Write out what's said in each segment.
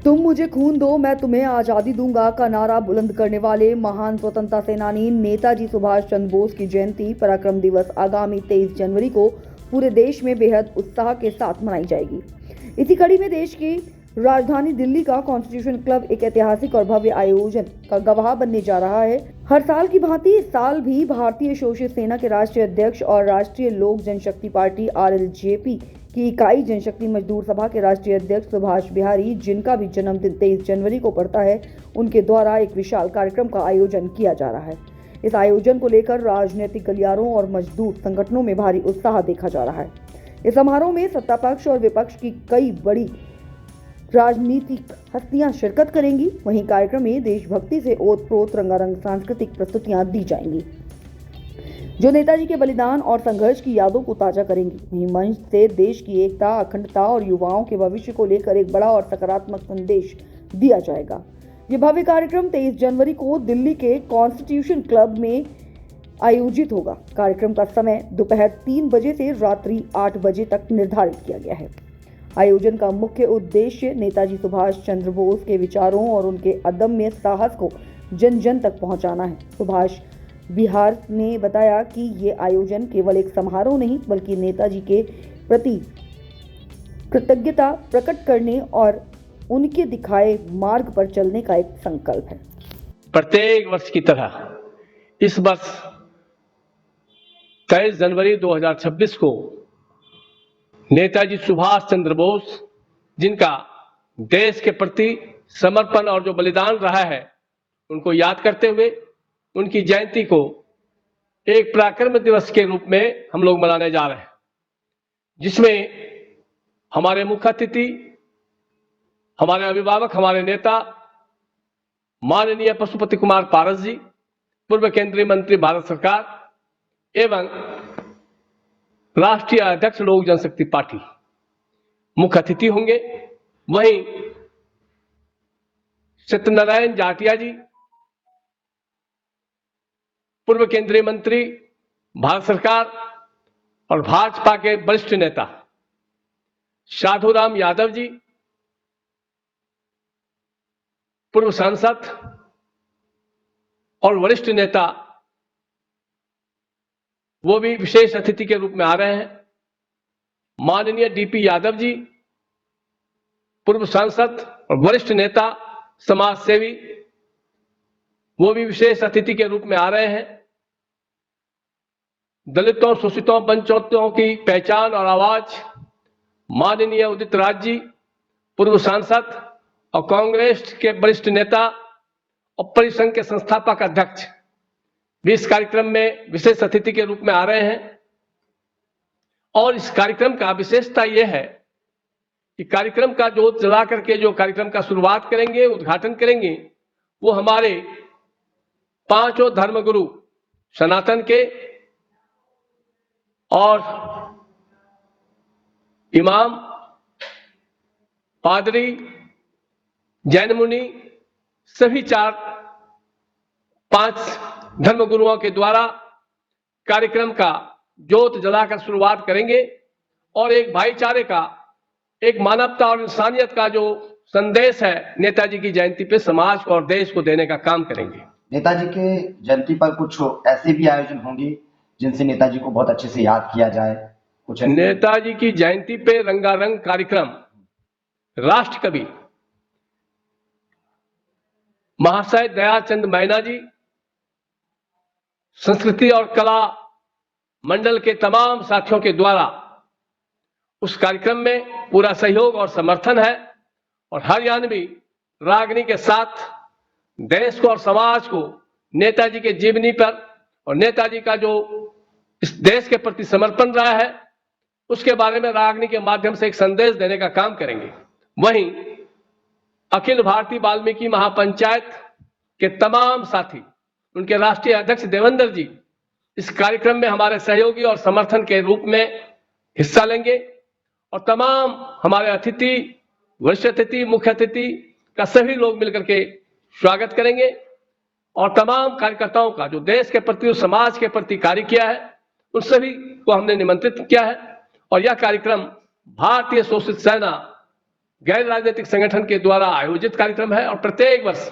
तुम मुझे खून दो मैं तुम्हें आजादी दूंगा का नारा बुलंद करने वाले महान स्वतंत्रता सेनानी नेताजी सुभाष चंद्र बोस की जयंती पराक्रम दिवस आगामी 23 जनवरी को पूरे देश में बेहद उत्साह के साथ मनाई जाएगी। इसी कड़ी में देश की राजधानी दिल्ली का कॉन्स्टिट्यूशन क्लब एक ऐतिहासिक और भव्य आयोजन का गवाह बनने जा रहा है। हर साल की भांति इस साल भी भारतीय शोषित सेना के राष्ट्रीय अध्यक्ष और राष्ट्रीय लोक जनशक्ति पार्टी RLJP की इकाई जनशक्ति मजदूर सभा के राष्ट्रीय अध्यक्ष सुभाष बिहारी, जिनका भी जन्मदिन 23 जनवरी को पड़ता है, उनके द्वारा एक विशाल कार्यक्रम का आयोजन किया जा रहा है। इस आयोजन को लेकर राजनीतिक गलियारों और मजदूर संगठनों में भारी उत्साह देखा जा रहा है। इस समारोह में सत्ता पक्ष और विपक्ष की कई बड़ी राजनीतिक हस्तियां शिरकत करेंगी। वहीं कार्यक्रम में देशभक्ति से ओतप्रोत रंगारंग सांस्कृतिक प्रस्तुतियां दी जाएंगी, जो नेताजी के बलिदान और संघर्ष की यादों को ताजा करेंगी। वहीं मंच से देश की एकता, अखंडता और युवाओं के भविष्य को लेकर एक बड़ा और सकारात्मक संदेश दिया जाएगा। ये भव्य कार्यक्रम 23 जनवरी को दिल्ली के कॉन्स्टिट्यूशन क्लब में आयोजित होगा। कार्यक्रम का समय दोपहर 3 बजे से रात्रि 8 बजे तक निर्धारित किया गया है। आयोजन का मुख्य उद्देश्य नेताजी सुभाष चंद्र बोस के विचारों और उनके अदम्य साहस को जन जन तक पहुंचाना है। सुभाष बिहार ने बताया कि ये आयोजन केवल एक समारोह नहीं, बल्कि नेताजी के प्रति कृतज्ञता प्रकट करने और उनके दिखाए मार्ग पर चलने का एक संकल्प है। प्रत्येक वर्ष की तरह इस वर्ष 23 जनवरी 2026 को नेताजी सुभाष चंद्र बोस, जिनका देश के प्रति समर्पण और जो बलिदान रहा है, उनको याद करते हुए उनकी जयंती को एक पराक्रम दिवस के रूप में हम लोग मनाने जा रहे हैं, जिसमें हमारे मुख्य अतिथि, हमारे अभिभावक, हमारे नेता माननीय पशुपति कुमार पारस जी, पूर्व केंद्रीय मंत्री भारत सरकार एवं राष्ट्रीय अध्यक्ष लोक जनशक्ति पार्टी मुख्य अतिथि होंगे। वहीं सत्यनारायण जाटिया जी, पूर्व केंद्रीय मंत्री भारत सरकार और भाजपा के वरिष्ठ नेता साधुराम यादव जी, पूर्व सांसद और वरिष्ठ नेता, वो भी विशेष अतिथि के रूप में आ रहे हैं। माननीय DP यादव जी, पूर्व सांसद और वरिष्ठ नेता, समाज सेवी, वो भी विशेष अतिथि के रूप में आ रहे हैं। दलितों, शोषितों, वंचितों की पहचान और आवाज माननीय उदित राज जी, पूर्व सांसद और कांग्रेस के वरिष्ठ नेता और परिसंघ के संस्थापक अध्यक्ष भी इस कार्यक्रम में विशेष अतिथि के रूप में आ रहे हैं। और इस कार्यक्रम का विशेषता यह है कि कार्यक्रम का जोत जला करके जो कार्यक्रम का शुरुआत करेंगे, उद्घाटन करेंगे, वो हमारे पांचों धर्मगुरु सनातन के और इमाम, पादरी, जैन मुनि, सभी 5 धर्मगुरुओं के द्वारा कार्यक्रम का जोत जलाकर शुरुआत करेंगे और एक भाईचारे का, एक मानवता और इंसानियत का जो संदेश है नेताजी की जयंती पे समाज को और देश को देने का काम करेंगे। नेताजी के जयंती पर कुछ ऐसे भी आयोजन होंगे जिनसे नेताजी को बहुत अच्छे से याद किया जाए? कुछ नेताजी की जयंती पे रंगारंग कार्यक्रम राष्ट्र कवि महाशय दयाचंद मैना जी, संस्कृति और कला मंडल के तमाम साथियों के द्वारा उस कार्यक्रम में पूरा सहयोग और समर्थन है और हरियाणवी रागनी के साथ देश को और समाज को नेताजी के जीवनी पर और नेताजी का जो इस देश के प्रति समर्पण रहा है, उसके बारे में रागनी के माध्यम से एक संदेश देने का काम करेंगे। वहीं अखिल भारतीय वाल्मीकि महापंचायत के तमाम साथी, उनके राष्ट्रीय अध्यक्ष देवेंद्र जी इस कार्यक्रम में हमारे सहयोगी और समर्थन के रूप में हिस्सा लेंगे और तमाम हमारे अतिथि, वरिष्ठ अतिथि, मुख्य अतिथि का सभी लोग मिलकर के स्वागत करेंगे और तमाम कार्यकर्ताओं का जो देश के प्रति और समाज के प्रति कार्य किया है, उन सभी को हमने निमंत्रित किया है। और यह कार्यक्रम भारतीय शोषित सेना गैर राजनीतिक संगठन के द्वारा आयोजित कार्यक्रम है और प्रत्येक वर्ष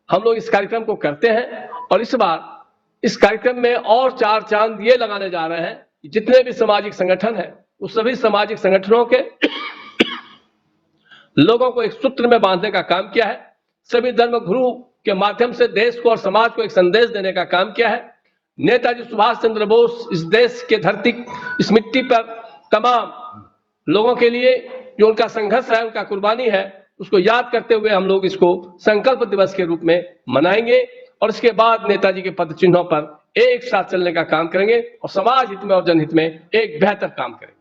हम लोग इस कार्यक्रम को करते हैं। और इस बार इस कार्यक्रम में और 4 चांद ये लगाने जा रहे हैं कि जितने भी सामाजिक संगठन हैं उस सभी सामाजिक संगठनों के लोगों को एक सूत्र में बांधने का काम किया है। सभी धर्मगुरु के माध्यम से देश को और समाज को एक संदेश देने का काम किया है। नेताजी सुभाष चंद्र बोस इस देश के धरती, इस मिट्टी पर तमाम लोगों के लिए जो उनका संघर्ष है, उनका कुर्बानी है, उसको याद करते हुए हम लोग इसको संकल्प दिवस के रूप में मनाएंगे और इसके बाद नेताजी के पद चिन्हों पर एक साथ चलने का काम करेंगे और समाज हित में और जनहित में एक बेहतर काम करेंगे।